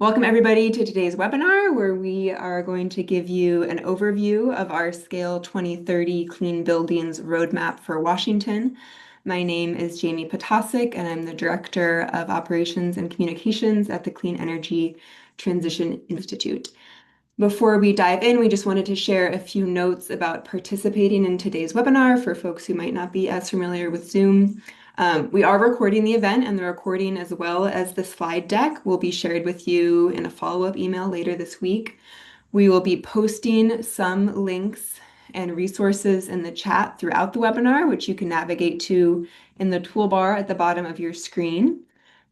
Welcome everybody to today's webinar where we are going to give you an overview of our Scale 2030 Clean Buildings Roadmap for Washington. My name is Jamie Potasic and I'm the Director of Operations and Communications at the Clean Energy Transition Institute. Before we dive in, we just wanted to share a few notes about participating in today's webinar for folks who might not be as familiar with Zoom. We are recording the event, and the recording as well as the slide deck will be shared with you in a follow-up email later this week. We will be posting some links and resources in the chat throughout the webinar, which you can navigate to in the toolbar at the bottom of your screen.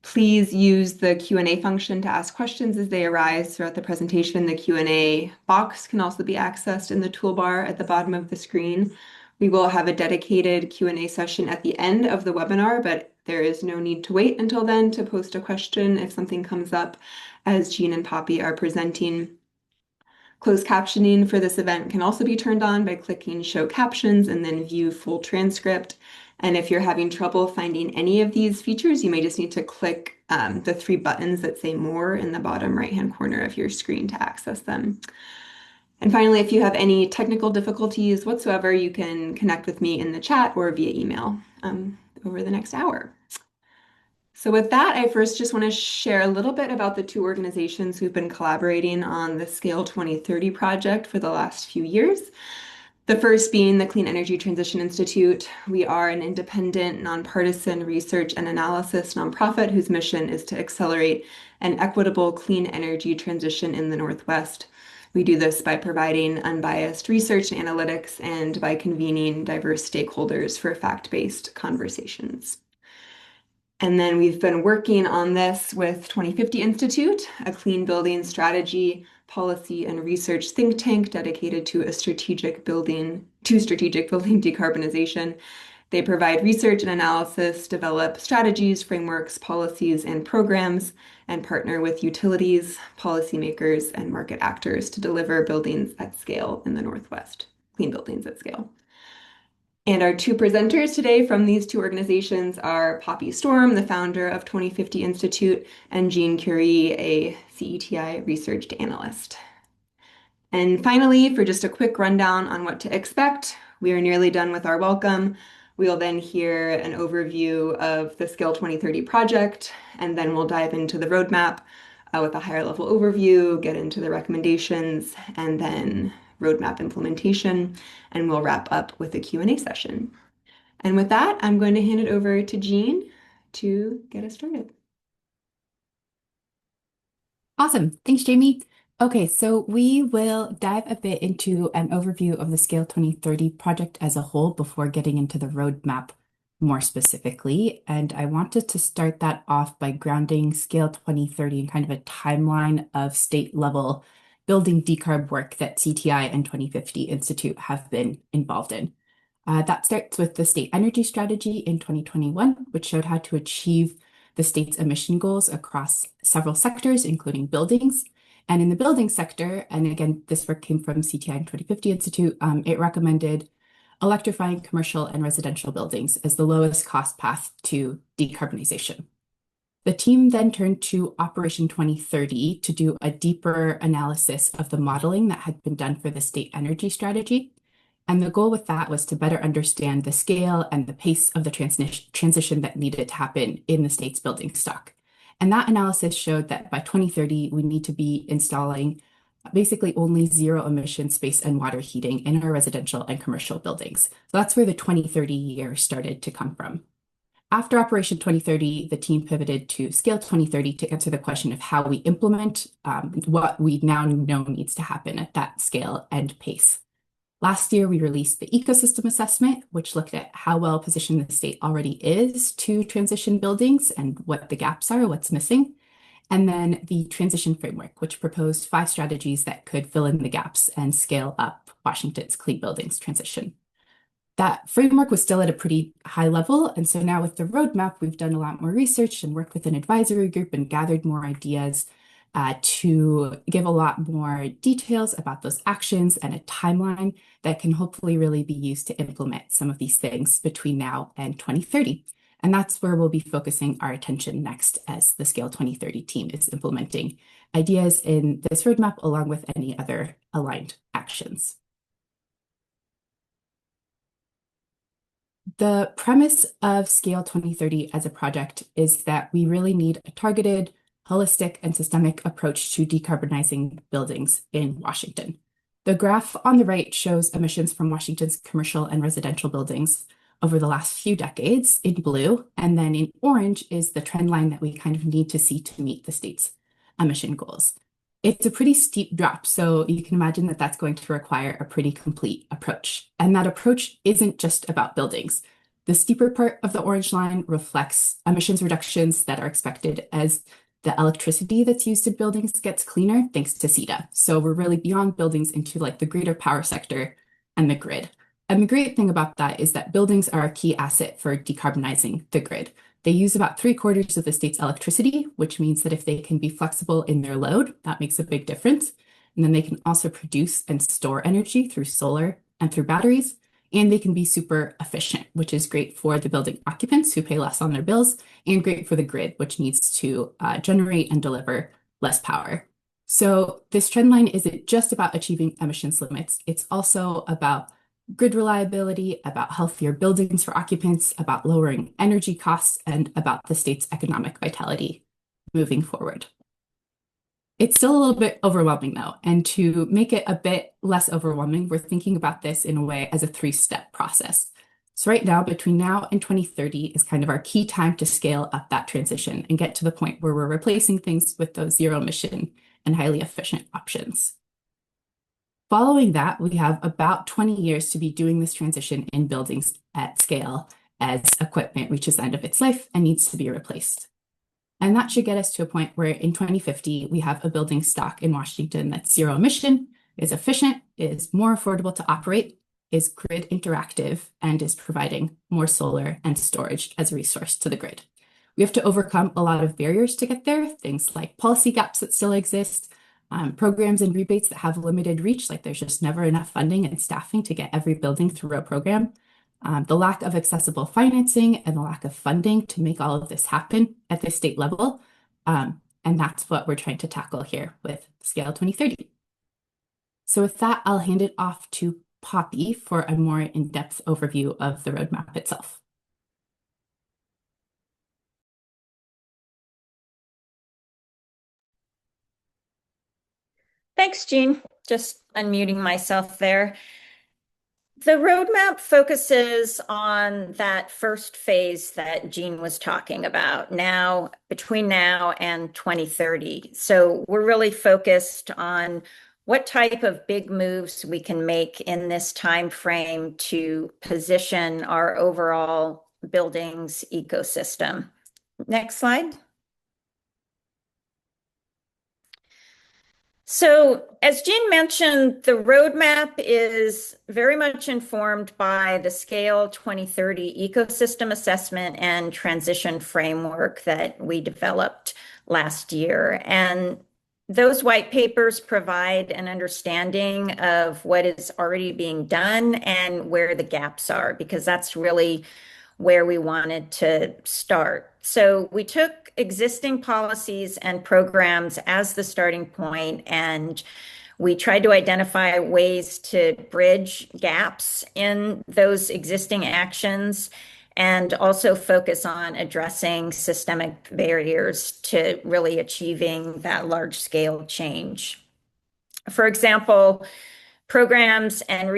Please use the Q&A function to ask questions as they arise throughout the presentation. The Q&A box can also be accessed in the toolbar at the bottom of the screen. We will have a dedicated Q&A session at the end of the webinar, but there is no need to wait until then to post a question if something comes up as Jean and Poppy are presenting. Closed captioning for this event can also be turned on by clicking Show Captions and then View Full Transcript. And if you're having trouble finding any of these features, you may just need to click the three buttons that say More in the bottom right-hand corner of your screen to access them. And finally, if you have any technical difficulties whatsoever, you can connect with me in the chat or via email over the next hour. So with that, I first just want to share a little bit about the two organizations who've been collaborating on the Scale 2030 project for the last few years. The first being the Clean Energy Transition Institute. We are an independent, nonpartisan research and analysis nonprofit whose mission is to accelerate an equitable clean energy transition in the Northwest. We do this by providing unbiased research and analytics and by convening diverse stakeholders for fact-based conversations. And then we've been working on this with 2050 Institute, a clean building strategy, policy, and research think tank dedicated to strategic building decarbonization. They provide research and analysis, develop strategies, frameworks, policies, and programs, and partner with utilities, policymakers, and market actors to deliver buildings at scale in the Northwest, clean buildings at scale. And our two presenters today from these two organizations are Poppy Storm, the founder of 2050 Institute, and Jean Curie, a CETI research analyst. And finally, for just a quick rundown on what to expect, we are nearly done with our welcome. We'll then hear an overview of the Scale 2030 project, and then we'll dive into the roadmap with a higher level overview, get into the recommendations, and then roadmap implementation, and we'll wrap up with a Q&A session. And with that, I'm going to hand it over to Jean to get us started. Awesome. Thanks, Jamie. Okay, so we will dive a bit into an overview of the Scale 2030 project as a whole before getting into the roadmap more specifically. And I wanted to start that off by grounding Scale 2030 in kind of a timeline of state level building decarb work that CTI and 2050 Institute have been involved in. That starts with the state energy strategy in 2021, which showed how to achieve the state's emission goals across several sectors, including buildings. And in the building sector, and again, this work came from CTI and 2050 Institute, it recommended electrifying commercial and residential buildings as the lowest cost path to decarbonization. The team then turned to Operation 2030 to do a deeper analysis of the modeling that had been done for the state energy strategy. And the goal with that was to better understand the scale and the pace of the transition that needed to happen in the state's building stock. And that analysis showed that by 2030, we need to be installing basically only zero emission space and water heating in our residential and commercial buildings. So that's where the 2030 year started to come from. After Operation 2030, the team pivoted to Scale 2030 to answer the question of how we implement what we now know needs to happen at that scale and pace. Last year, we released the ecosystem assessment, which looked at how well positioned the state already is to transition buildings and what the gaps are, what's missing. And then the transition framework, which proposed 5 strategies that could fill in the gaps and scale up Washington's clean buildings transition. That framework was still at a pretty high level. And so now with the roadmap, we've done a lot more research and worked with an advisory group and gathered more ideas to give a lot more details about those actions and a timeline that can hopefully really be used to implement some of these things between now and 2030. And that's where we'll be focusing our attention next as the Scale 2030 team is implementing ideas in this roadmap along with any other aligned actions. The premise of Scale 2030 as a project is that we really need a targeted, holistic, and systemic approach to decarbonizing buildings in Washington. The graph on the right shows emissions from Washington's commercial and residential buildings over the last few decades in blue, and then in orange is the trend line that we kind of need to see to meet the state's emission goals. It's a pretty steep drop, so you can imagine that that's going to require a pretty complete approach. And that approach isn't just about buildings. The steeper part of the orange line reflects emissions reductions that are expected as the electricity that's used in buildings gets cleaner thanks to CETA. So we're really beyond buildings into like the greater power sector and the grid. And the great thing about that is that buildings are a key asset for decarbonizing the grid. They use about 3/4 of the state's electricity, which means that if they can be flexible in their load, that makes a big difference. And then they can also produce and store energy through solar and through batteries. And they can be super efficient, which is great for the building occupants who pay less on their bills, and great for the grid, which needs to generate and deliver less power. So this trend line isn't just about achieving emissions limits. It's also about grid reliability, about healthier buildings for occupants, about lowering energy costs, and about the state's economic vitality moving forward. It's still a little bit overwhelming though, and to make it a bit less overwhelming, we're thinking about this in a way as a 3-step process. So right now, between now and 2030 is kind of our key time to scale up that transition and get to the point where we're replacing things with those zero emission and highly efficient options. Following that, we have about 20 years to be doing this transition in buildings at scale as equipment reaches the end of its life and needs to be replaced. And that should get us to a point where in 2050, we have a building stock in Washington that's zero emission, is efficient, is more affordable to operate, is grid interactive, and is providing more solar and storage as a resource to the grid. We have to overcome a lot of barriers to get there, things like policy gaps that still exist, programs and rebates that have limited reach, like there's just never enough funding and staffing to get every building through a program. The lack of accessible financing and the lack of funding to make all of this happen at the state level. And that's what we're trying to tackle here with Scale 2030. So with that, I'll hand it off to Poppy for a more in-depth overview of the roadmap itself. Thanks, Jean. Just unmuting myself there. The roadmap focuses on that first phase that Jean was talking about now, between now and 2030. So we're really focused on what type of big moves we can make in this time frame to position our overall buildings ecosystem. Next slide. So, as Jean mentioned, the roadmap is very much informed by the Scale 2030 ecosystem assessment and transition framework that we developed last year. And those white papers provide an understanding of what is already being done and where the gaps are, because that's really where we wanted to start. So we took existing policies and programs as the starting point, and we tried to identify ways to bridge gaps in those existing actions and also focus on addressing systemic barriers to really achieving that large scale change. For example, programs and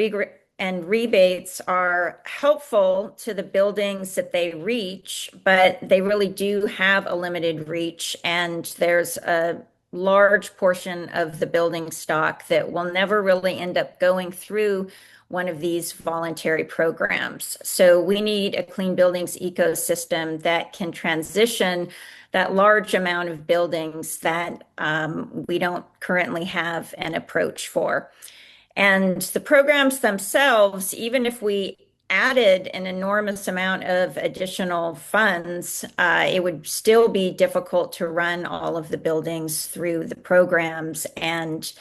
rebates are helpful to the buildings that they reach, but they really do have a limited reach, and there's a large portion of the building stock that will never really end up going through one of these voluntary programs. So we need a clean buildings ecosystem that can transition that large amount of buildings that we don't currently have an approach for. And the programs themselves, even if we added an enormous amount of additional funds, it would still be difficult to run all of the buildings through the programs and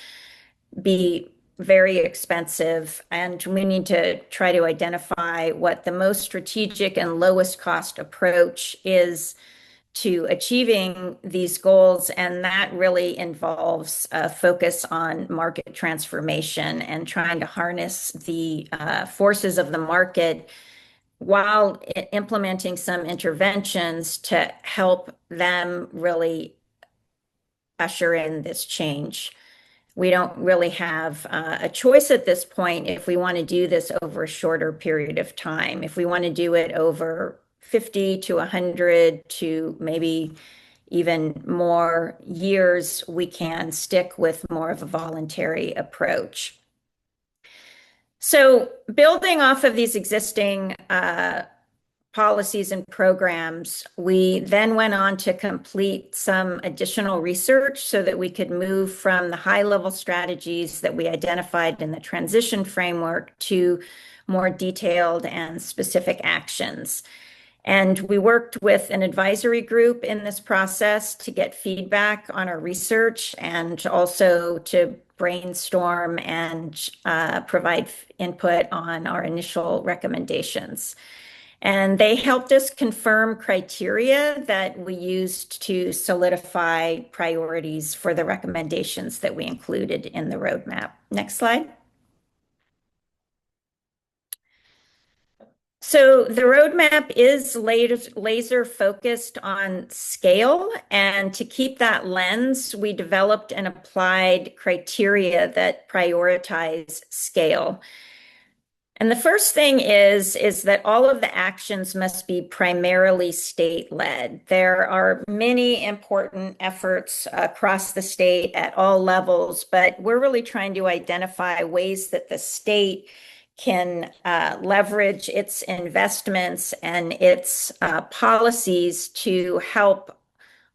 be very expensive, and we need to try to identify what the most strategic and lowest cost approach is to achieving these goals. And that really involves a focus on market transformation and trying to harness the forces of the market while implementing some interventions to help them really usher in this change. We don't really have a choice at this point if we want to do this over a shorter period of time. If we want to do it over 50 to 100 to maybe even more years, we can stick with more of a voluntary approach. So building off of these existing policies and programs, we then went on to complete some additional research so that we could move from the high-level strategies that we identified in the transition framework to more detailed and specific actions. And we worked with an advisory group in this process to get feedback on our research and also to brainstorm and provide input on our initial recommendations. And they helped us confirm criteria that we used to solidify priorities for the recommendations that we included in the roadmap. Next slide. So the roadmap is laser focused on scale, and to keep that lens, we developed and applied criteria that prioritize scale. And the first thing is that all of the actions must be primarily state-led. There are many important efforts across the state at all levels, but we're really trying to identify ways that the state can leverage its investments and its policies to help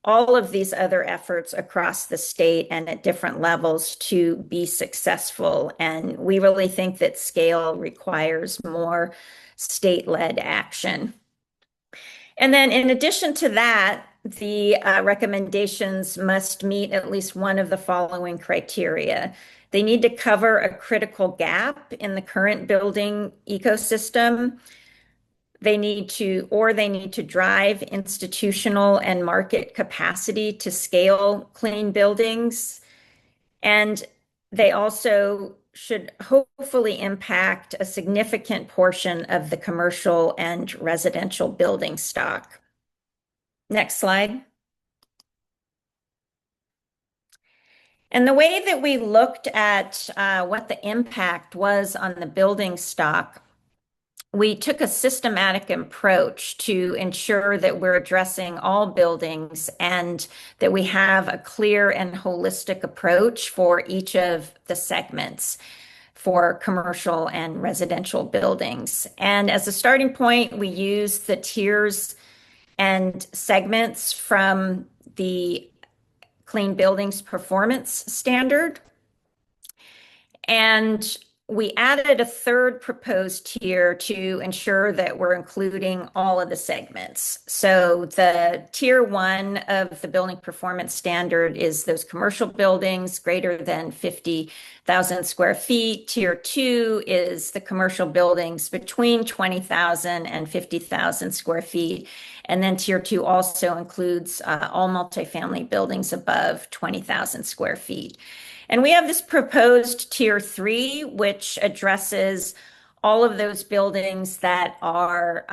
all of these other efforts across the state and at different levels to be successful. And we really think that scale requires more state-led action. And then in addition to that, the recommendations must meet at least one of the following criteria. They need to cover a critical gap in the current building ecosystem. They need to drive institutional and market capacity to scale clean buildings. And they also should hopefully impact a significant portion of the commercial and residential building stock. Next slide. And the way that we looked at what the impact was on the building stock, we took a systematic approach to ensure that we're addressing all buildings and that we have a clear and holistic approach for each of the segments for commercial and residential buildings. And as a starting point, we used the tiers and segments from the Clean Buildings Performance Standard. And we added a third proposed tier to ensure that we're including all of the segments. So the tier 1 of the building performance standard is those commercial buildings greater than 50,000 square feet. Tier 2 is the commercial buildings between 20,000 and 50,000 square feet. And then tier 2 also includes all multifamily buildings above 20,000 square feet. And we have this proposed tier 3, which addresses all of those buildings that are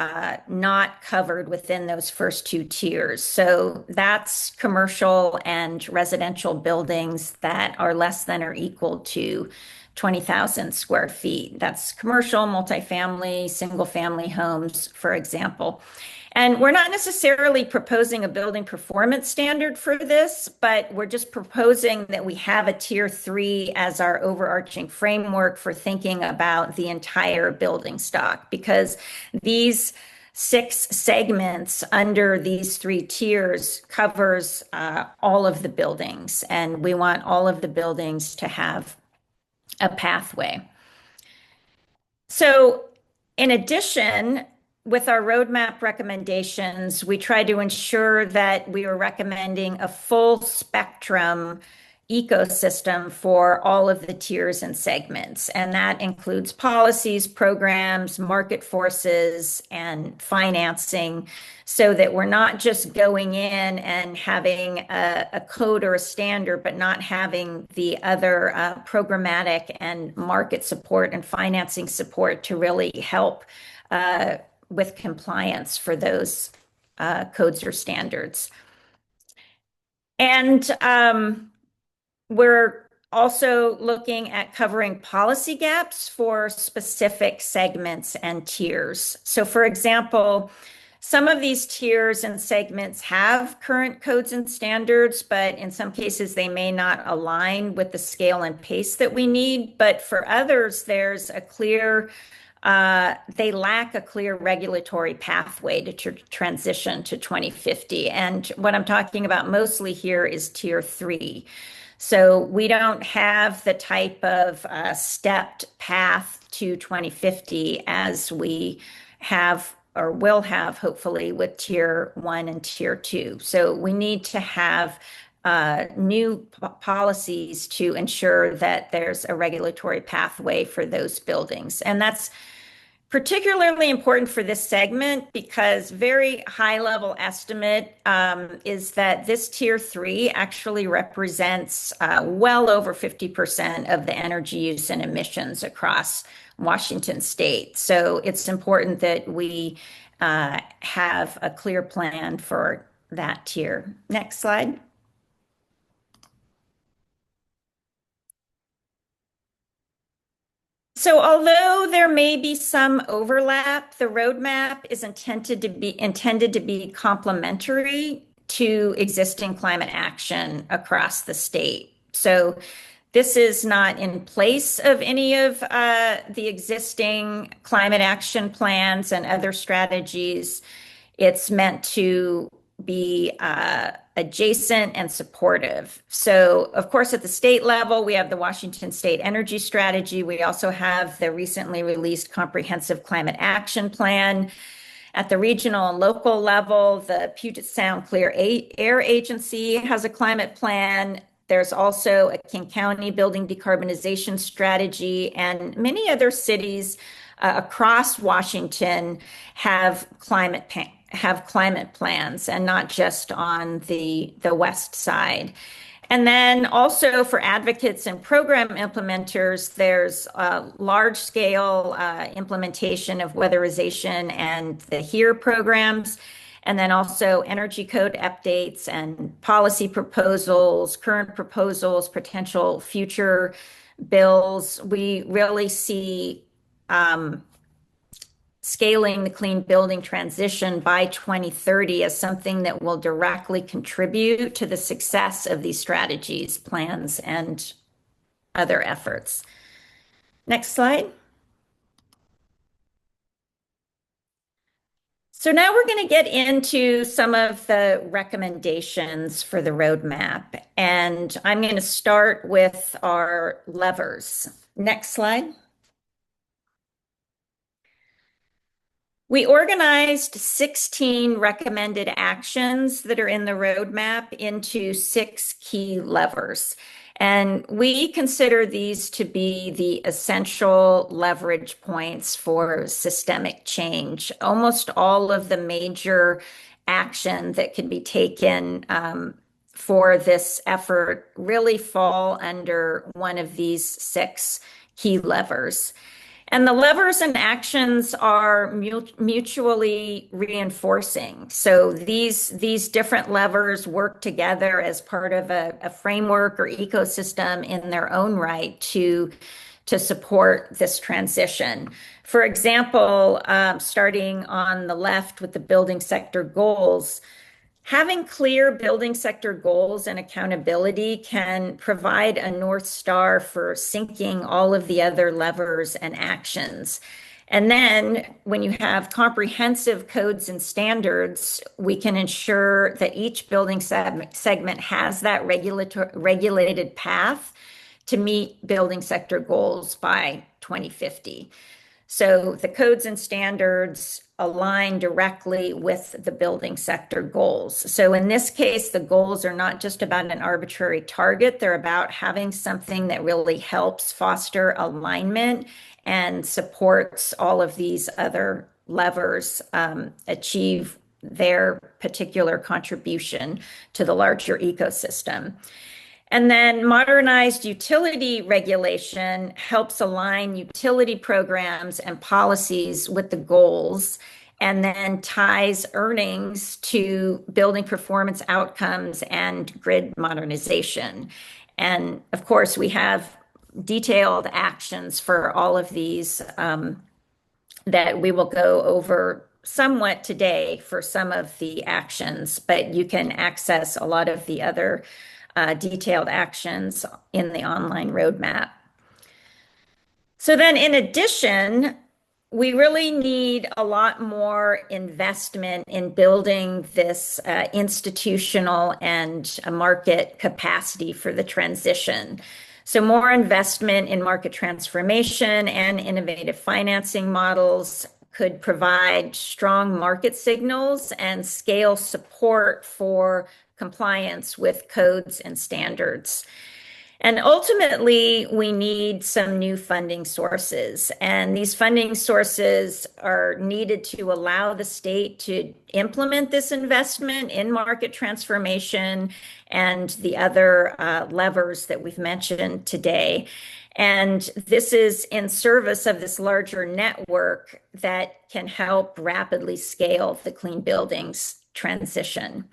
not covered within those first 2 tiers. So that's commercial and residential buildings that are less than or equal to 20,000 square feet. That's commercial, multifamily, single family homes, for example. And we're not necessarily proposing a building performance standard for this, but we're just proposing that we have a tier 3 as our overarching framework for thinking about the entire building stock, because these 6 segments under these 3 tiers covers all of the buildings, and we want all of the buildings to have a pathway. So in addition, with our roadmap recommendations, we try to ensure that we are recommending a full spectrum ecosystem for all of the tiers and segments. And that includes policies, programs, market forces, and financing, so that we're not just going in and having a code or a standard, but not having the other programmatic and market support and financing support to really help with compliance for those codes or standards. And we're also looking at covering policy gaps for specific segments and tiers. So, for example, some of these tiers and segments have current codes and standards, but in some cases they may not align with the scale and pace that we need. But for others, there's a clear they lack a clear regulatory pathway to transition to 2050. And what I'm talking about mostly here is tier 3. So we don't have the type of stepped path to 2050 as we have or will have, hopefully, with tier 1 and tier 2. So we need to have new policies to ensure that there's a regulatory pathway for those buildings. And that's particularly important for this segment because very high level estimate is that this tier 3 actually represents well over 50% of the energy use and emissions across Washington state. So it's important that we have a clear plan for that tier. Next slide. So although there may be some overlap, the roadmap is intended to be complementary to existing climate action across the state. So this is not in place of any of the existing climate action plans and other strategies. It's meant to be adjacent and supportive. So, of course, at the state level, we have the Washington State Energy Strategy. We also have the recently released Comprehensive Climate Action Plan. At the regional and local level, the Puget Sound Clear Air Agency has a climate plan. There's also a King County Building Decarbonization Strategy, and many other cities across Washington have climate plans, and not just on the west side. And then also for advocates and program implementers, there's a large-scale implementation of weatherization and the HERE programs, and then also energy code updates and policy proposals, current proposals, potential future bills. We really see scaling the clean building transition by 2030 as something that will directly contribute to the success of these strategies, plans, and other efforts. Next slide. So now we're going to get into some of the recommendations for the roadmap, and I'm going to start with our levers. Next slide. We organized 16 recommended actions that are in the roadmap into 6 key levers. And we consider these to be the essential leverage points for systemic change. Almost all of the major action that can be taken for this effort really fall under one of these 6 key levers. And the levers and actions are mutually reinforcing. So these different levers work together as part of a framework or ecosystem in their own right to support this transition. For example, starting on the left with the building sector goals, having clear building sector goals and accountability can provide a North Star for syncing all of the other levers and actions. And then when you have comprehensive codes and standards, we can ensure that each building segment has that regulated path to meet building sector goals by 2050. So the codes and standards align directly with the building sector goals. So in this case, the goals are not just about an arbitrary target, they're about having something that really helps foster alignment and supports all of these other levers achieve their particular contribution to the larger ecosystem. And then modernized utility regulation helps align utility programs and policies with the goals, and then ties earnings to building performance outcomes and grid modernization. And of course, we have detailed actions for all of these that we will go over somewhat today for some of the actions, but you can access a lot of the other detailed actions in the online roadmap. So then in addition, we really need a lot more investment in building this institutional and market capacity for the transition. So more investment in market transformation and innovative financing models could provide strong market signals and scale support for compliance with codes and standards. And ultimately, we need some new funding sources. And these funding sources are needed to allow the state to implement this investment in market transformation and the other levers that we've mentioned today. And this is in service of this larger network that can help rapidly scale the clean buildings transition.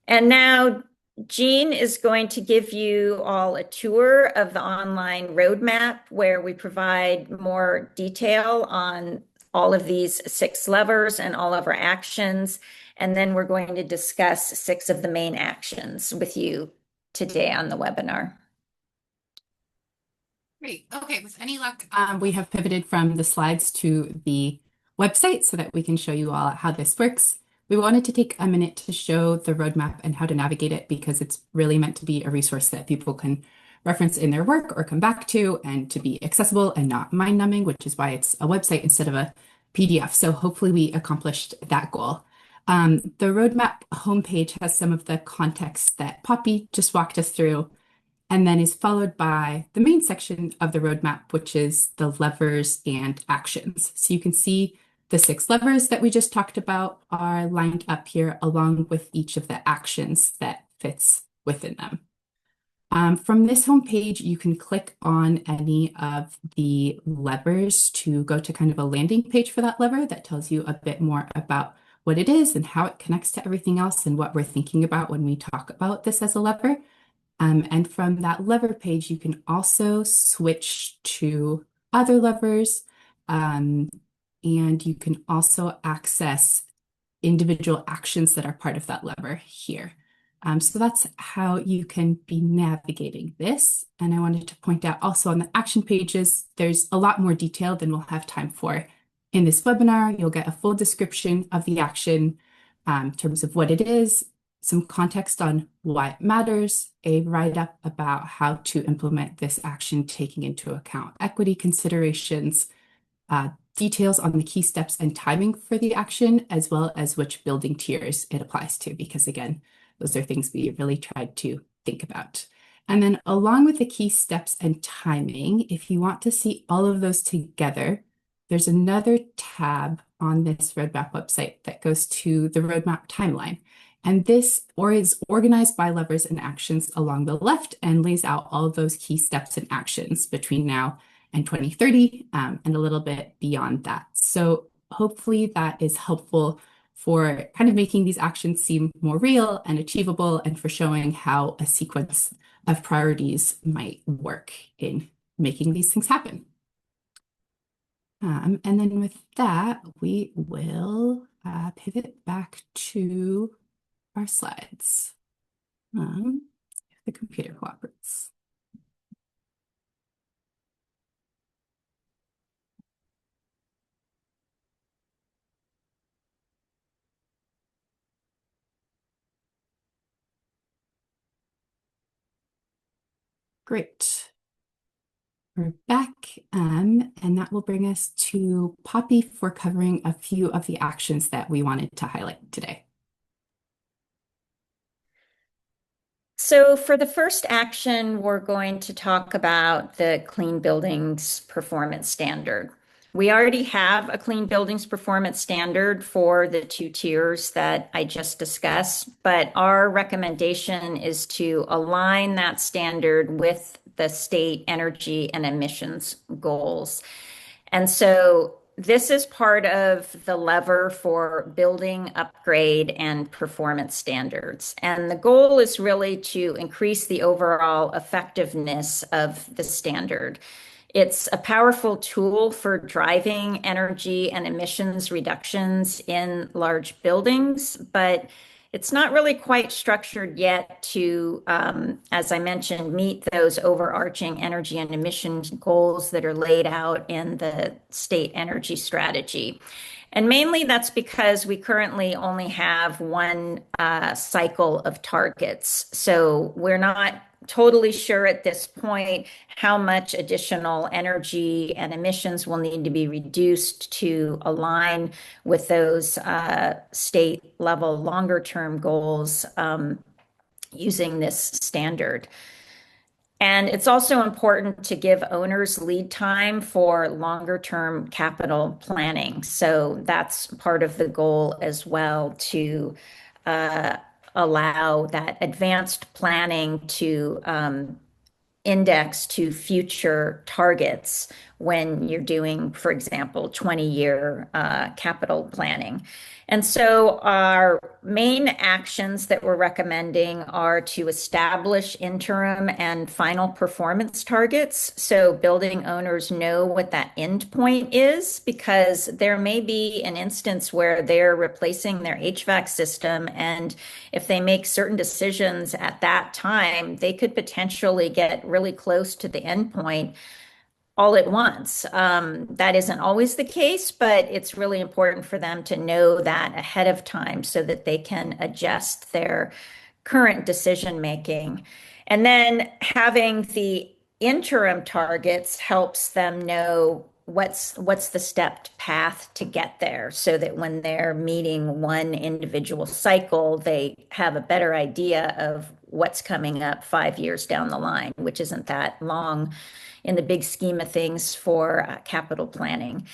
And now Jean is going to give you all a tour of the online roadmap where we provide more detail on all of these 6 levers and all of our actions. And then we're going to discuss 6 of the main actions with you today on the webinar. Great. Okay, with any luck, we have pivoted from the slides to the website so that we can show you all how this works. We wanted to take a minute to show the roadmap and how to navigate it because it's really meant to be a resource that people can reference in their work or come back to and to be accessible and not mind-numbing, which is why it's a website instead of a PDF. So hopefully we accomplished that goal. The roadmap homepage has some of the context that Poppy just walked us through, and then is followed by the main section of the roadmap, which is the levers and actions. So you can see the 6 levers that we just talked about are lined up here along with each of the actions that fits within them. From this homepage, you can click on any of the levers to go to kind of a landing page for that lever that tells you a bit more about what it is and how it connects to everything else and what we're thinking about when we talk about this as a lever. And from that lever page, you can also switch to other levers, and you can also access individual actions that are part of that lever here. So that's how you can be navigating this. And I wanted to point out also on the action pages, there's a lot more detail than we'll have time for in this webinar. You'll get a full description of the action in terms of what it is, some context on why it matters, a write-up about how to implement this action, taking into account equity considerations, details on the key steps and timing for the action, as well as which building tiers it applies to, because again, those are things we really tried to think about. And then along with the key steps and timing, if you want to see all of those together, there's another tab on this roadmap website that goes to the roadmap timeline. And this is organized by levers and actions along the left and lays out all of those key steps and actions between now and 2030 and a little bit beyond that. So hopefully that is helpful for kind of making these actions seem more real and achievable and for showing how a sequence of priorities might work in making these things happen. And then with that, we will pivot back to our slides. If the computer cooperates. Great. We're back, and that will bring us to Poppy for covering a few of the actions that we wanted to highlight today. So for the first action, we're going to talk about the Clean Buildings Performance Standard. We already have a Clean Buildings Performance Standard for the two tiers that I just discussed, but our recommendation is to align that standard with the state energy and emissions goals. And so this is part of the lever for building, upgrade, and performance standards. And the goal is really to increase the overall effectiveness of the standard. It's a powerful tool for driving energy and emissions reductions in large buildings, but it's not really quite structured yet to, as I mentioned, meet those overarching energy and emissions goals that are laid out in the state energy strategy. And mainly that's because we currently only have one cycle of targets. So we're not totally sure at this point how much additional energy and emissions will need to be reduced to align with those state level longer term goals using this standard. And it's also important to give owners lead time for longer term capital planning. So that's part of the goal as well, to allow that advanced planning to index to future targets when you're doing, for example, 20-year capital planning. And so our main actions that we're recommending are to establish interim and final performance targets. So building owners know what that end point is, because there may be an instance where they're replacing their HVAC system, and if they make certain decisions at that time, they could potentially get really close to the end point all at once. That isn't always the case, but it's really important for them to know that ahead of time so that they can adjust their current decision making. And then having the interim targets helps them know what's the stepped path to get there, so that when they're meeting one individual cycle, they have a better idea of what's coming up 5 years down the line, which isn't that long in the big scheme of things for capital planning.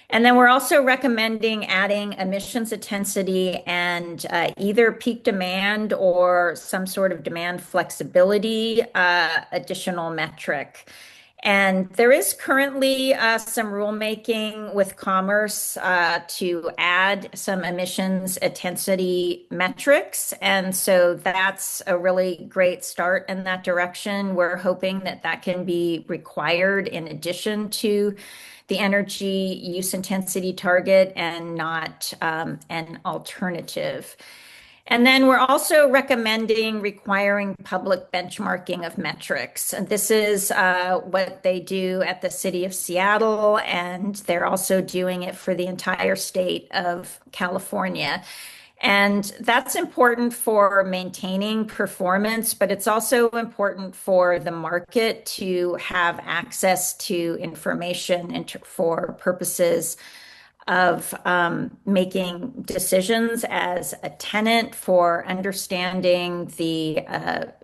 And then we're also recommending adding emissions intensity and either peak demand or some sort of demand flexibility additional metric. And there is currently some rulemaking with Commerce to add some emissions intensity metrics. And so that's a really great start in that direction. We're hoping that that can be required in addition to the energy use intensity target and not an alternative. And then we're also recommending requiring public benchmarking of metrics. And this is what they do at the city of Seattle, and they're also doing it for the entire state of California. And that's important for maintaining performance, but it's also important for the market to have access to information and for purposes of making decisions as a tenant, for understanding the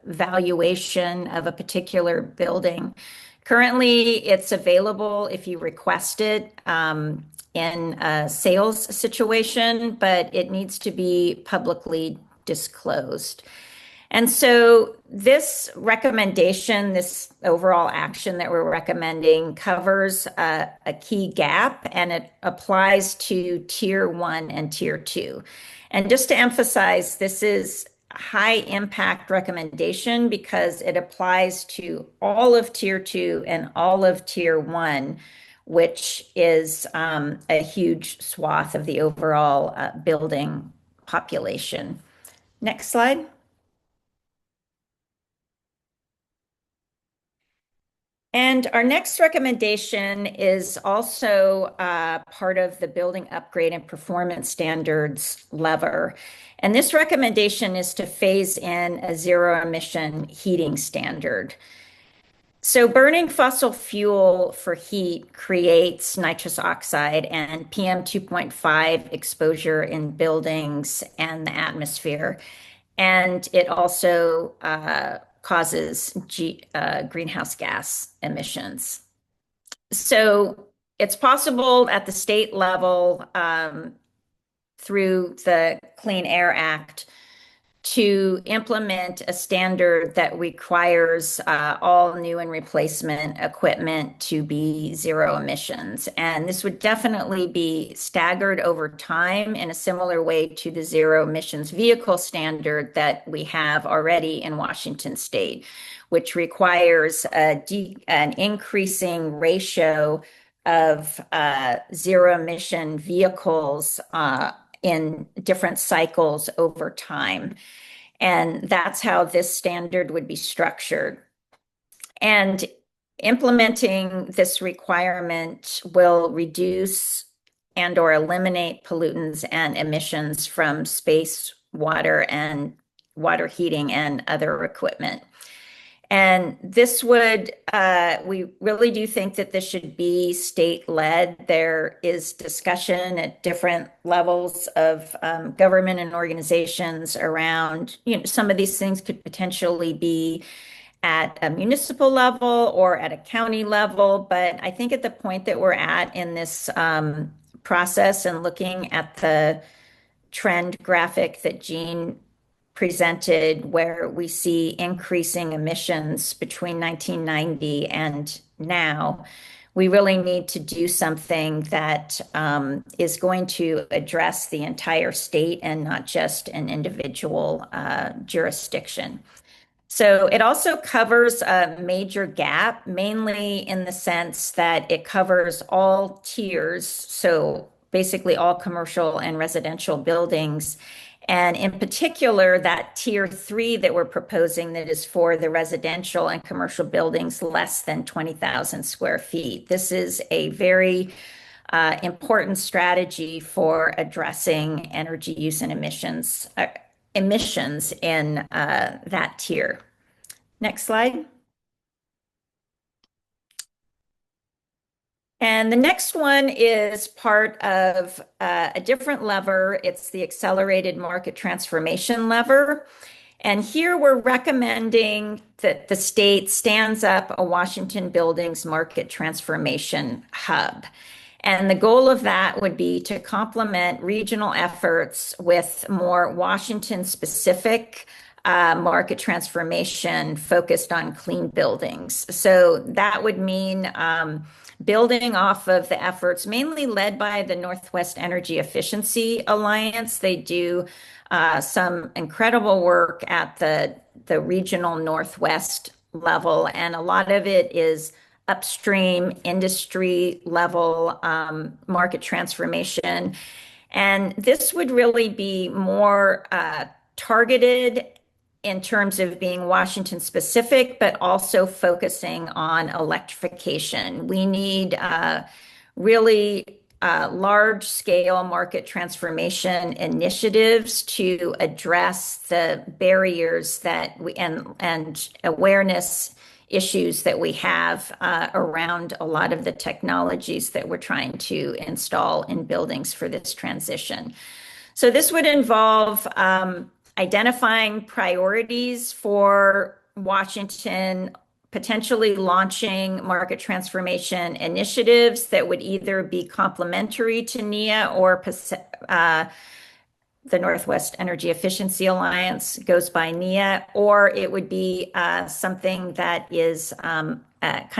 valuation of a particular building. Currently, it's available if you request it in a sales situation, but it needs to be publicly disclosed. And so this recommendation, this overall action that we're recommending, covers a key gap, and it applies to Tier 1 and Tier 2. And just to emphasize, this is a high impact recommendation because it applies to all of Tier 2 and all of Tier 1, which is a huge swath of the overall building population. Next slide. And our next recommendation is also part of the building upgrade and performance standards lever. And this recommendation is to phase in a zero emission heating standard. So burning fossil fuel for heat creates nitrous oxide and PM 2.5 exposure in buildings and the atmosphere. And it also causes greenhouse gas emissions. So it's possible at the state level through the Clean Air Act to implement a standard that requires all new and replacement equipment to be zero emissions. And this would definitely be staggered over time in a similar way to the zero emissions vehicle standard that we have already in Washington state, which requires an increasing ratio of zero emission vehicles in different cycles over time. And that's how this standard would be structured. And implementing this requirement will reduce and or eliminate pollutants and emissions from space, water, and water heating and other equipment. And this would, we really do think that this should be state-led. There is discussion at different levels of government and organizations around, some of these things could potentially be at a municipal level or at a county level. But I think at the point that we're at in this process and looking at the trend graphic that Jean presented, where we see increasing emissions between 1990 and now, we really need to do something that is going to address the entire state and not just an individual jurisdiction. So it also covers a major gap, mainly in the sense that it covers all tiers. So basically all commercial and residential buildings. And in particular, that tier 3 that we're proposing that is for the residential and commercial buildings less than 20,000 square feet. This is a very important strategy for addressing energy use and emissions in that tier. Next slide. And the next one is part of a different lever. It's the accelerated market transformation lever. And here we're recommending that the state stands up a Washington Buildings Market Transformation Hub. And the goal of that would be to complement regional efforts with more Washington-specific market transformation focused on clean buildings. So that would mean building off of the efforts mainly led by the Northwest Energy Efficiency Alliance. They do some incredible work at the regional Northwest level, and a lot of it is upstream industry level market transformation. And this would really be more targeted in terms of being Washington specific, but also focusing on electrification. We need really large scale market transformation initiatives to address the barriers that and awareness issues that we have around a lot of the technologies that we're trying to install in buildings for this transition. So this would involve identifying priorities for Washington, potentially launching market transformation initiatives that would either be complementary to NEIA or the Northwest Energy Efficiency Alliance goes by NEIA, or it would be something that is kind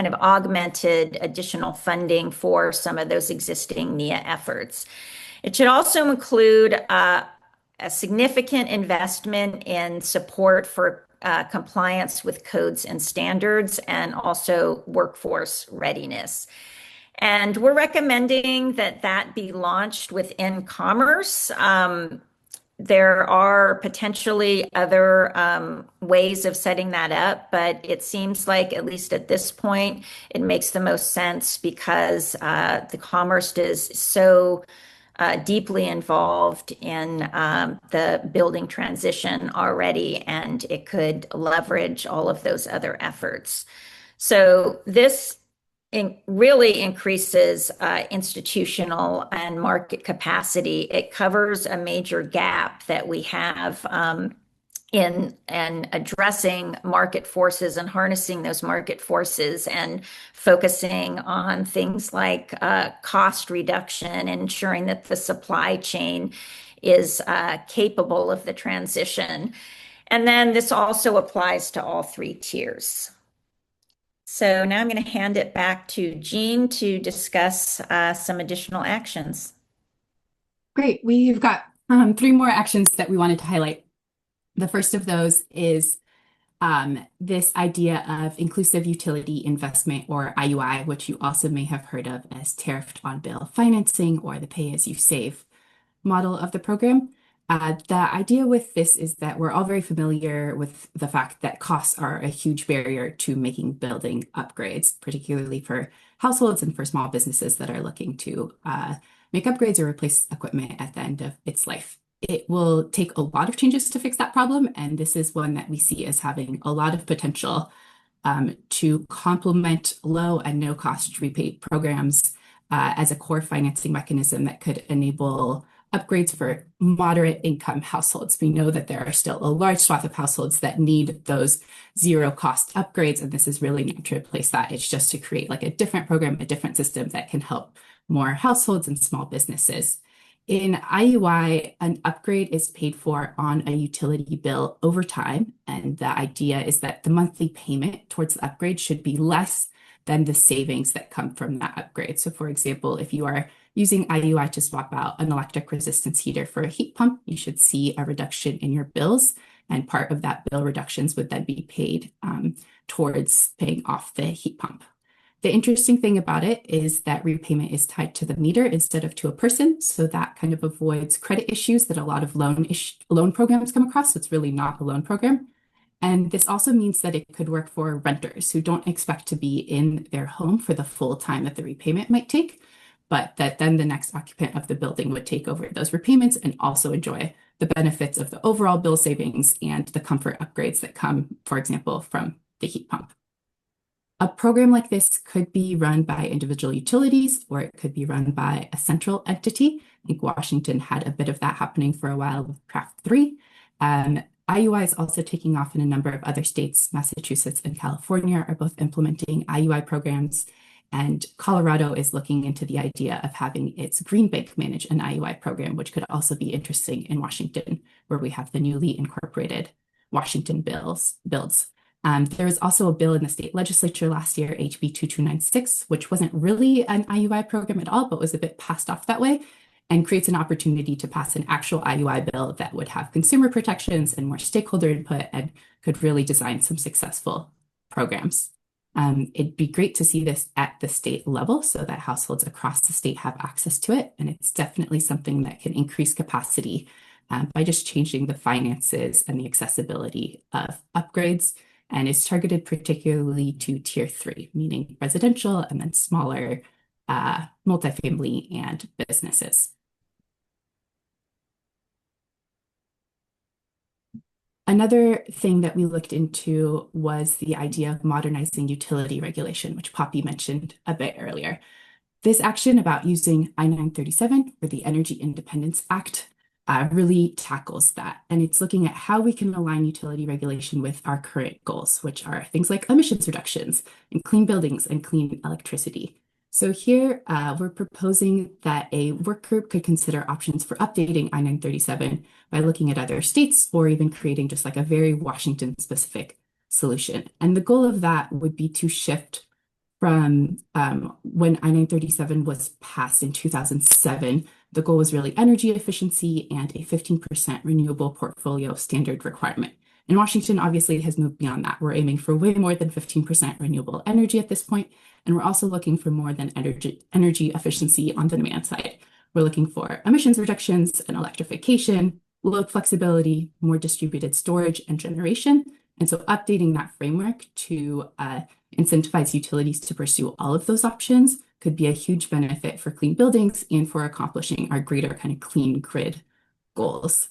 of augmented additional funding for some of those existing NEIA efforts. It should also include a significant investment in support for compliance with codes and standards and also workforce readiness. And we're recommending that that be launched within Commerce. There are potentially other ways of setting that up, but it seems like, at least at this point, it makes the most sense because the Commerce is so deeply involved in the building transition already, and it could leverage all of those other efforts. So this really increases institutional and market capacity. It covers a major gap that we have in addressing market forces and harnessing those market forces and focusing on things like cost reduction and ensuring that the supply chain is capable of the transition. And then this also applies to all three tiers. So now I'm going to hand it back to Jean to discuss some additional actions. Great. We've got three more actions that we wanted to highlight. The first of those is this idea of inclusive utility investment, or IUI, which you also may have heard of as tariffed on bill financing or the pay as you save model of the program. The idea with this is that we're all very familiar with the fact that costs are a huge barrier to making building upgrades, particularly for households and for small businesses that are looking to make upgrades or replace equipment at the end of its life. It will take a lot of changes to fix that problem, and this is one that we see as having a lot of potential to complement low and no cost rebate programs as a core financing mechanism that could enable upgrades for moderate income households. We know that there are still a large swath of households that need those zero cost upgrades, and this is really not to replace that. It's just to create like a different program, a different system that can help more households and small businesses. In IUI, an upgrade is paid for on a utility bill over time, and the idea is that the monthly payment towards the upgrade should be less than the savings that come from that upgrade. So for example, if you are using IUI to swap out an electric resistance heater for a heat pump, you should see a reduction in your bills, and part of that bill reductions would then be paid towards paying off the heat pump. The interesting thing about it is that repayment is tied to the meter instead of to a person, so that kind of avoids credit issues that a lot of loan programs come across. So it's really not a loan program. And this also means that it could work for renters who don't expect to be in their home for the full time that the repayment might take, but that then the next occupant of the building would take over those repayments and also enjoy the benefits of the overall bill savings and the comfort upgrades that come, for example, from the heat pump. A program like this could be run by individual utilities, or it could be run by a central entity. I think Washington had a bit of that happening for a while with Craft 3. IUI is also taking off in a number of other states. Massachusetts and California are both implementing IUI programs, and Colorado is looking into the idea of having its Green Bank manage an IUI program, which could also be interesting in Washington, where we have the newly incorporated Washington builds. There was also a bill in the state legislature last year, HB 2296, which wasn't really an IUI program at all, but was a bit passed off that way, and creates an opportunity to pass an actual IUI bill that would have consumer protections and more stakeholder input and could really design some successful programs. It'd be great to see this at the state level so that households across the state have access to it, and it's definitely something that can increase capacity by just changing the finances and the accessibility of upgrades. And is targeted particularly to tier 3, meaning residential and then smaller multifamily and businesses. Another thing that we looked into was the idea of modernizing utility regulation, which Poppy mentioned a bit earlier. This action about using I-937, or the Energy Independence Act, really tackles that. And it's looking at how we can align utility regulation with our current goals, which are things like emissions reductions and clean buildings and clean electricity. So here we're proposing that a work group could consider options for updating I-937 by looking at other states or even creating just like a very Washington specific solution. And the goal of that would be to shift from when I-937 was passed in 2007, the goal was really energy efficiency and a 15% renewable portfolio standard requirement. And Washington obviously has moved beyond that. We're aiming for way more than 15% renewable energy at this point, and we're also looking for more than energy efficiency on the demand side. We're looking for emissions reductions and electrification, load flexibility, more distributed storage and generation. And so updating that framework to incentivize utilities to pursue all of those options could be a huge benefit for clean buildings and for accomplishing our greater kind of clean grid goals.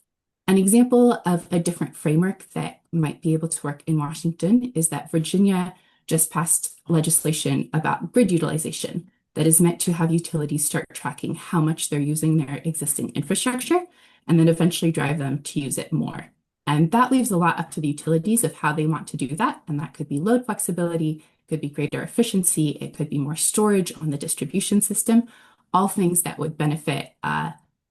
An example of a different framework that might be able to work in Washington is that Virginia just passed legislation about grid utilization that is meant to have utilities start tracking how much they're using their existing infrastructure and then eventually drive them to use it more. And that leaves a lot up to the utilities of how they want to do that. And that could be load flexibility, could be greater efficiency, it could be more storage on the distribution system, all things that would benefit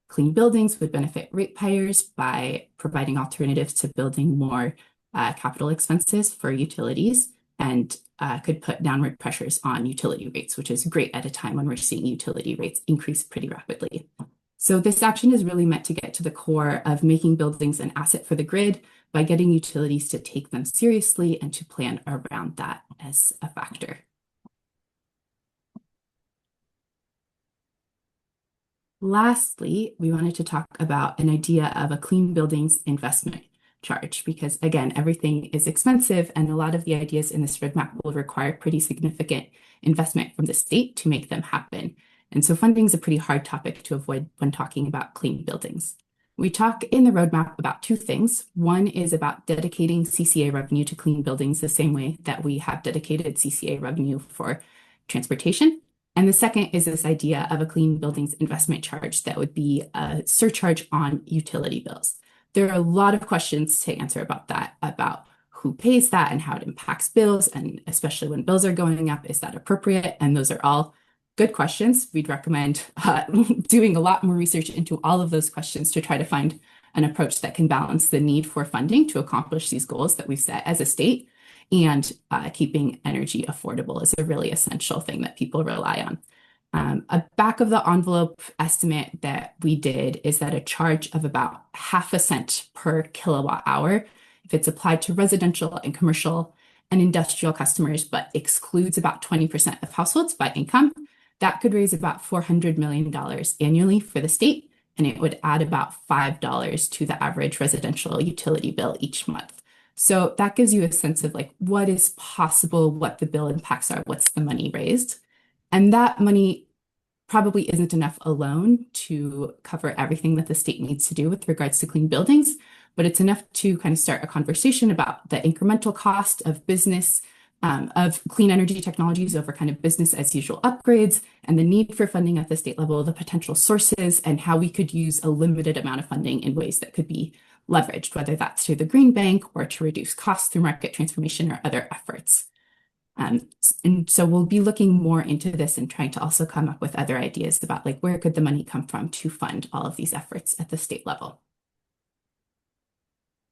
clean buildings, would benefit ratepayers by providing alternatives to building more capital expenses for utilities, and could put downward pressures on utility rates, which is great at a time when we're seeing utility rates increase pretty rapidly. So this action is really meant to get to the core of making buildings an asset for the grid by getting utilities to take them seriously and to plan around that as a factor. Lastly, we wanted to talk about an idea of a clean buildings investment charge, because again, everything is expensive and a lot of the ideas in this roadmap will require pretty significant investment from the state to make them happen. And so funding is a pretty hard topic to avoid when talking about clean buildings. We talk in the roadmap about two things. One is about dedicating CCA revenue to clean buildings the same way that we have dedicated CCA revenue for transportation. And the second is this idea of a clean buildings investment charge that would be a surcharge on utility bills. There are a lot of questions to answer about that, about who pays that and how it impacts bills, and especially when bills are going up, is that appropriate? And those are all good questions. We'd recommend doing a lot more research into all of those questions to try to find an approach that can balance the need for funding to accomplish these goals that we've set as a state, and keeping energy affordable is a really essential thing that people rely on. A back of the envelope estimate that we did is that a charge of about 0.5 cents per kilowatt hour, if it's applied to residential and commercial and industrial customers, but excludes about 20% of households by income, that could raise about $400 million annually for the state, and it would add about $5 to the average residential utility bill each month. So that gives you a sense of like what is possible, what the bill impacts are, what's the money raised. And that money probably isn't enough alone to cover everything that the state needs to do with regards to clean buildings, but it's enough to kind of start a conversation about the incremental cost of business, of clean energy technologies over kind of business as usual upgrades, and the need for funding at the state level, the potential sources, and how we could use a limited amount of funding in ways that could be leveraged, whether that's through the Green Bank or to reduce costs through market transformation or other efforts. And so we'll be looking more into this and trying to also come up with other ideas about like where could the money come from to fund all of these efforts at the state level.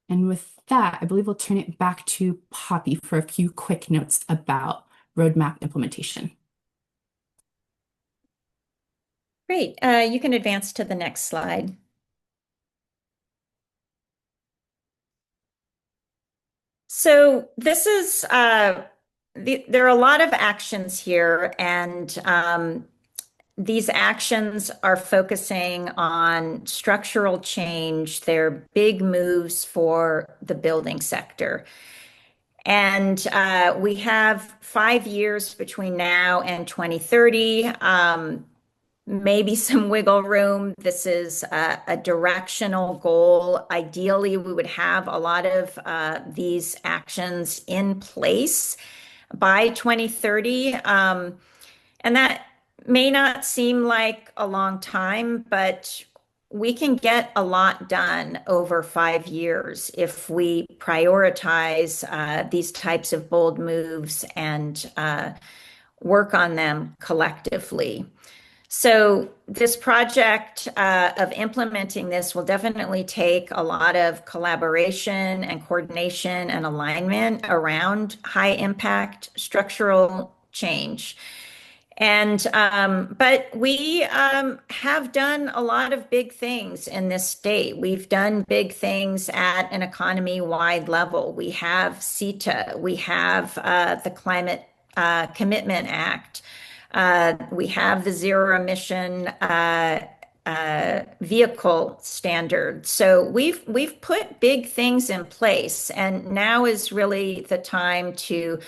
And with that, I believe we'll turn it back to Poppy for a few quick notes about roadmap implementation. Great. You can advance to the next slide. So this is, there are a lot of actions here, and these actions are focusing on structural change. They're big moves for the building sector. And we have 5 years between now and 2030. Maybe some wiggle room. This is a directional goal. Ideally, we would have a lot of these actions in place by 2030. And that may not seem like a long time, but we can get a lot done over 5 years if we prioritize these types of bold moves and work on them collectively. So this project of implementing this will definitely take a lot of collaboration and coordination and alignment around high impact structural change. And but we have done a lot of big things in this state. We've done big things at an economy-wide level. We have CETA. We have the Climate Commitment Act. We have the zero emission vehicle standard. So we've put big things in place, and now is really the time to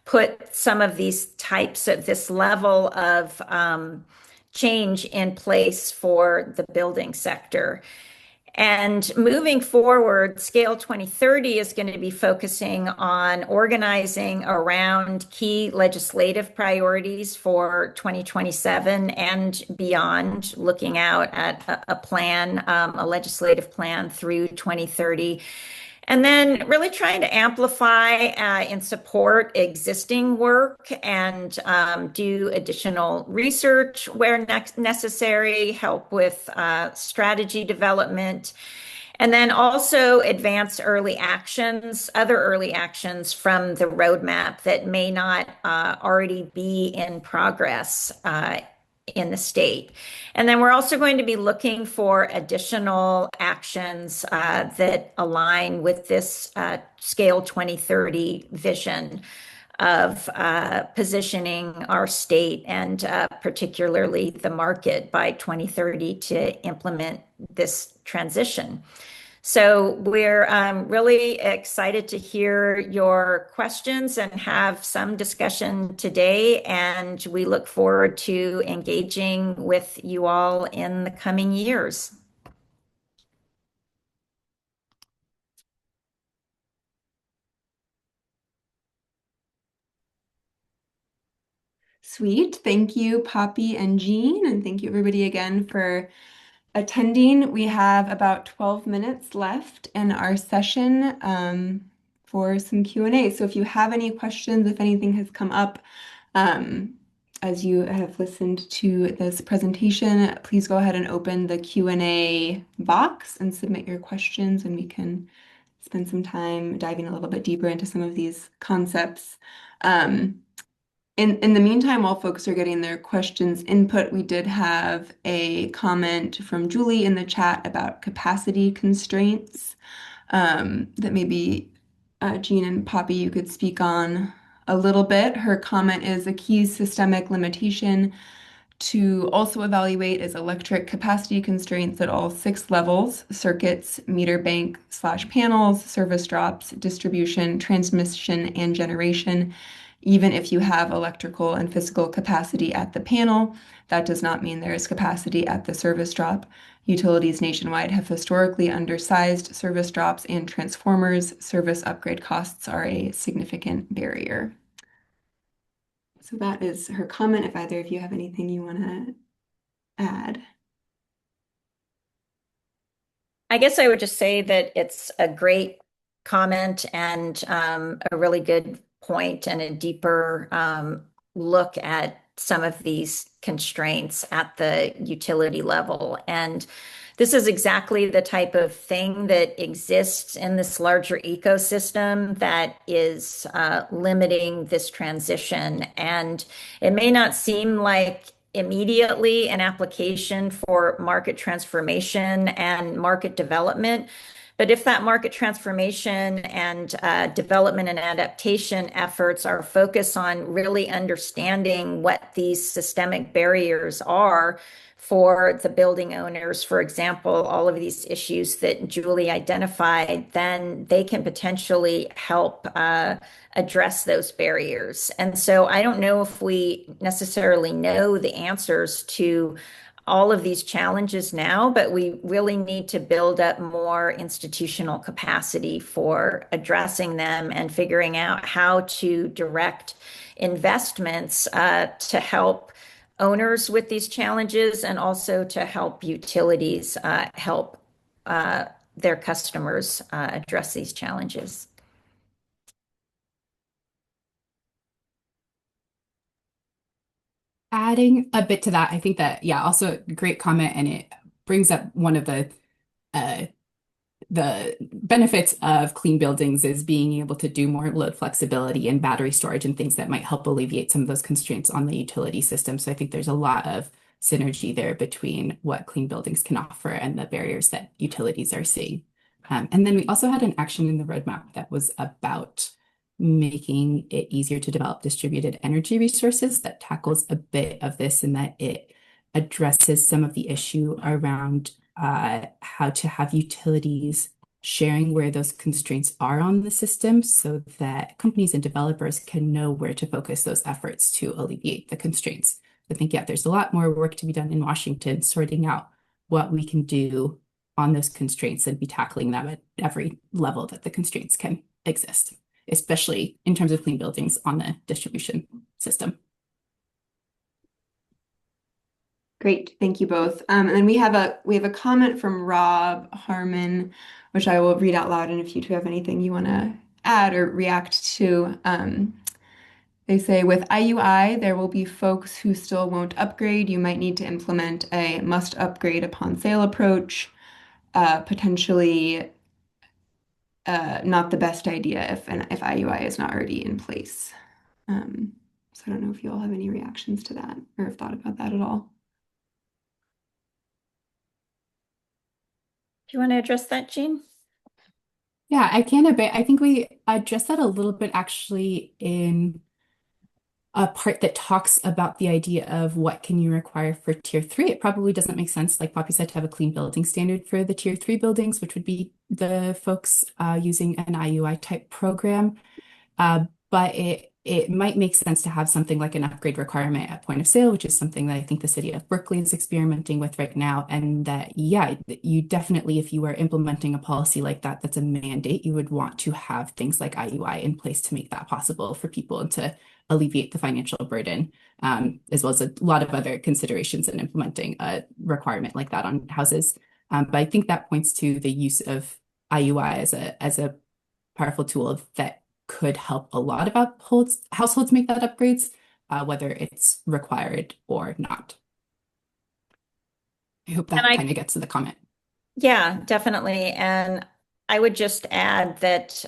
put some of these types of this level of change in place for the building sector. And moving forward, Scale 2030 is going to be focusing on organizing around key legislative priorities for 2027 and beyond, looking out at a plan, a legislative plan through 2030. And then really trying to amplify and support existing work and do additional research where necessary, help with strategy development, and then also advance early actions, other early actions from the roadmap that may not already be in progress in the state. And then we're also going to be looking for additional actions that align with this Scale 2030 vision of positioning our state and particularly the market by 2030 to implement this transition. So we're really excited to hear your questions and have some discussion today. And we look forward to engaging with you all in the coming years. Sweet. Thank you, Poppy and Jean, and thank you everybody again for attending. We have about 12 minutes left in our session for some Q&A. So if you have any questions, if anything has come up as you have listened to this presentation, please go ahead and open the Q&A box and submit your questions, and we can spend some time diving a little bit deeper into some of these concepts. In the meantime, while folks are getting their questions input, we did have a comment from Julie in the chat about capacity constraints that maybe Jean and Poppy, you could speak on a little bit. Her comment is a key systemic limitation to also evaluate is electric capacity constraints at all 6 levels: circuits, meter bank / panels, service drops, distribution, transmission, and generation. Even if you have electrical and physical capacity at the panel, that does not mean there is capacity at the service drop. Utilities nationwide have historically undersized service drops and transformers. Service upgrade costs are a significant barrier. So that is her comment. If either of you have anything you want to add. I guess I would just say that it's a great comment and a really good point and a deeper look at some of these constraints at the utility level. And this is exactly the type of thing that exists in this larger ecosystem that is limiting this transition. And it may not seem like immediately an application for market transformation and market development. But if that market transformation and development and adaptation efforts are focused on really understanding what these systemic barriers are for the building owners, for example, all of these issues that Julie identified, then they can potentially help address those barriers. And so I don't know if we necessarily know the answers to all of these challenges now, but we really need to build up more institutional capacity for addressing them and figuring out how to direct investments to help owners with these challenges and also to help utilities help their customers address these challenges. Adding a bit to that, I think that, yeah, also great comment, and it brings up one of the benefits of clean buildings is being able to do more load flexibility and battery storage and things that might help alleviate some of those constraints on the utility system. So I think there's a lot of synergy there between what clean buildings can offer and the barriers that utilities are seeing. And then we also had an action in the roadmap that was about making it easier to develop distributed energy resources that tackles a bit of this, in that it addresses some of the issue around how to have utilities sharing where those constraints are on the system so that companies and developers can know where to focus those efforts to alleviate the constraints. I think, yeah, there's a lot more work to be done in Washington sorting out what we can do on those constraints and be tackling them at every level that the constraints can exist, especially in terms of clean buildings on the distribution system. Great, thank you both. And then we have a comment from Rob Harmon, which I will read out loud, and if you two have anything you want to add or react to. They say, with IUI, there will be folks who still won't upgrade. You might need to implement a must upgrade upon sale approach. Potentially not the best idea if IUI is not already in place. So I don't know if you all have any reactions to that or have thought about that at all. Do you want to address that, Jean? Yeah, I can a bit. I think we addressed that a little bit actually in a part that talks about the idea of what can you require for tier 3. It probably doesn't make sense, like Poppy said, to have a clean building standard for the tier 3 buildings, which would be the folks using an IUI type program. But it might make sense to have something like an upgrade requirement at point of sale, which is something that I think the city of Berkeley is experimenting with right now. And that, yeah, you definitely, if you are implementing a policy like that, that's a mandate, you would want to have things like IUI in place to make that possible for people and to alleviate the financial burden, as well as a lot of other considerations in implementing a requirement like that on houses. But I think that points to the use of IUI as a powerful tool that could help a lot of households make that upgrades, whether it's required or not. I hope that kind of gets to the comment. Yeah, definitely. And I would just add that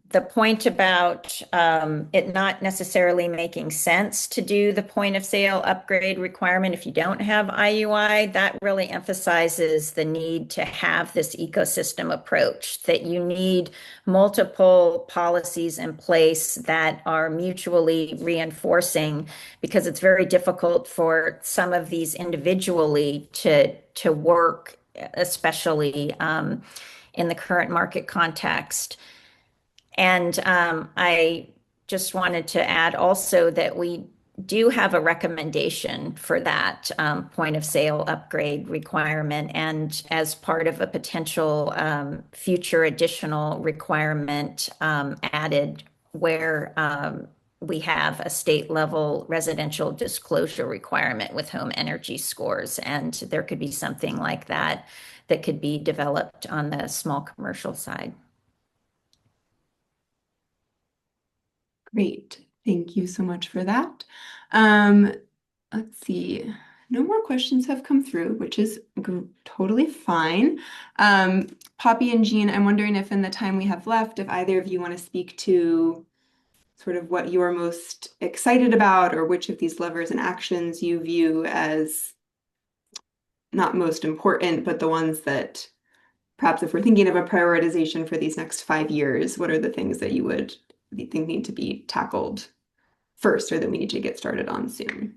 the point about it not necessarily making sense to do the point of sale upgrade requirement if you don't have IUI, that really emphasizes the need to have this ecosystem approach, that you need multiple policies in place that are mutually reinforcing, because it's very difficult for some of these individually to work, especially in the current market context. And I just wanted to add also that we do have a recommendation for that point of sale upgrade requirement, and as part of a potential future additional requirement added where we have a state level residential disclosure requirement with home energy scores, and there could be something like that that could be developed on the small commercial side. Great. Thank you so much for that. Let's see. No more questions have come through, which is totally fine. Poppy and Jean, I'm wondering if in the time we have left, if either of you want to speak to sort of what you are most excited about, or which of these levers and actions you view as not most important, but the ones that perhaps if we're thinking of a prioritization for these next 5 years, what are the things that you would think need to be tackled first or that we need to get started on soon?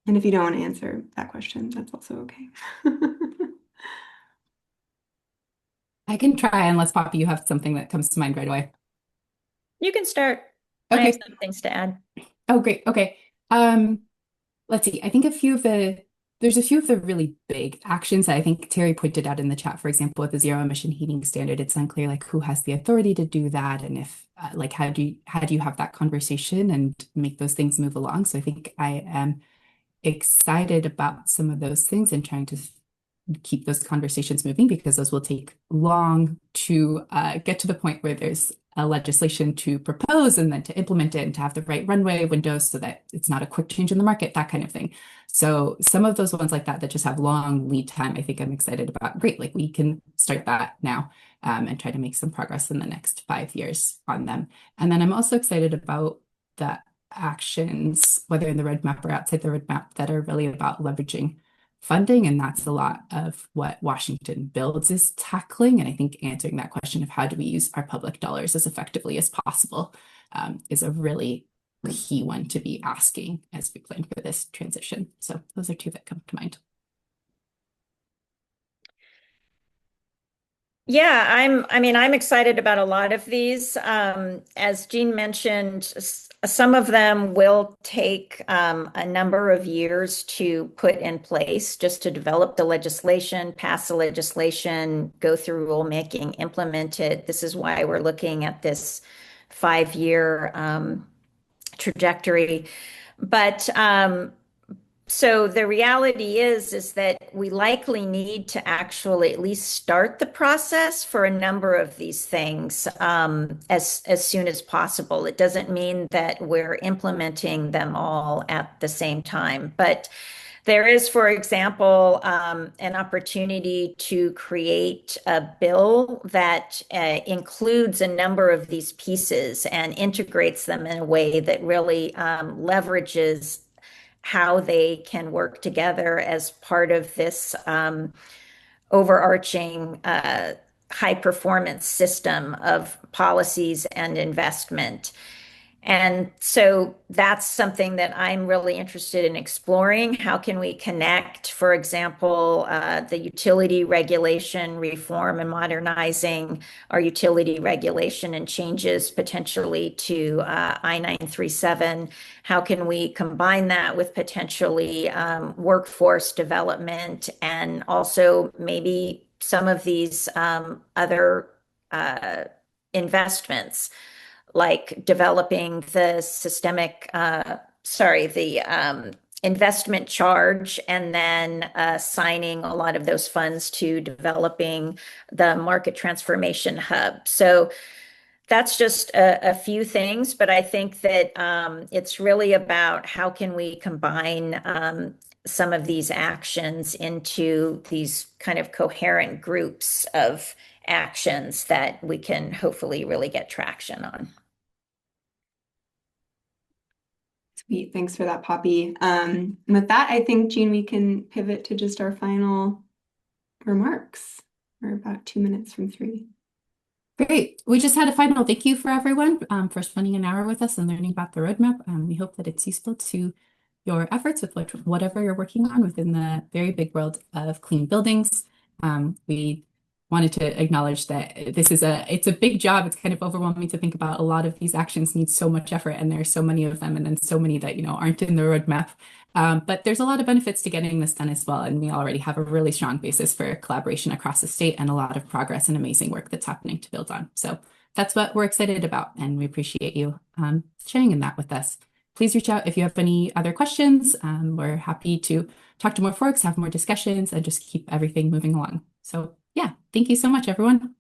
And if you don't want to answer that question, that's also okay. I can try, unless Poppy, you have something that comes to mind right away. You can start. Okay. I have some things to add. Oh, great. Okay. Let's see. I think there's a few of the really big actions that I think Terry pointed out in the chat. For example, with the zero emission heating standard, it's unclear like who has the authority to do that, and if like how do you have that conversation and make those things move along. So I think I am excited about some of those things and trying to keep those conversations moving, because those will take long to get to the point where there's a legislation to propose and then to implement it and to have the right runway windows so that it's not a quick change in the market, that kind of thing. So some of those ones like that just have long lead time, I think I'm excited about. Great, like we can start that now and try to make some progress in the next 5 years on them. And then I'm also excited about the actions, whether in the roadmap or outside the roadmap, that are really about leveraging funding. And that's a lot of what Washington Builds is tackling. And I think answering that question of how do we use our public dollars as effectively as possible is a really key one to be asking as we plan for this transition. So those are two that come to mind. Yeah, I'm excited about a lot of these. As Jean mentioned, some of them will take a number of years to put in place just to develop the legislation, pass the legislation, go through rulemaking, implement it. This is why we're looking at this 5-year trajectory. But so the reality is that we likely need to actually at least start the process for a number of these things as soon as possible. It doesn't mean that we're implementing them all at the same time, but there is, for example, an opportunity to create a bill that includes a number of these pieces and integrates them in a way that really leverages how they can work together as part of this overarching high performance system of policies and investment. And so that's something that I'm really interested in exploring. How can we connect, for example, the utility regulation reform and modernizing our utility regulation and changes potentially to I-937? How can we combine that with potentially workforce development and also maybe some of these other investments? Like developing the investment charge and then assigning a lot of those funds to developing the market transformation hub. So that's just a few things, but I think that it's really about how can we combine some of these actions into these kind of coherent groups of actions that we can hopefully really get traction on. Sweet. Thanks for that, Poppy. With that, I think, Jean, we can pivot to just our final remarks. We're about 2 minutes from 3. Great. We just had a final thank you for everyone for spending an hour with us and learning about the roadmap. We hope that it's useful to your efforts with whatever you're working on within the very big world of clean buildings. We wanted to acknowledge that it's a big job. It's kind of overwhelming to think about. A lot of these actions need so much effort, and there's so many of them, and then so many that aren't in the roadmap. But there's a lot of benefits to getting this done as well, and we already have a really strong basis for collaboration across the state and a lot of progress and amazing work that's happening to build on. So that's what we're excited about, and we appreciate you sharing in that with us. Please reach out if you have any other questions. We're happy to talk to more folks, have more discussions, and just keep everything moving along. So yeah, thank you so much, everyone.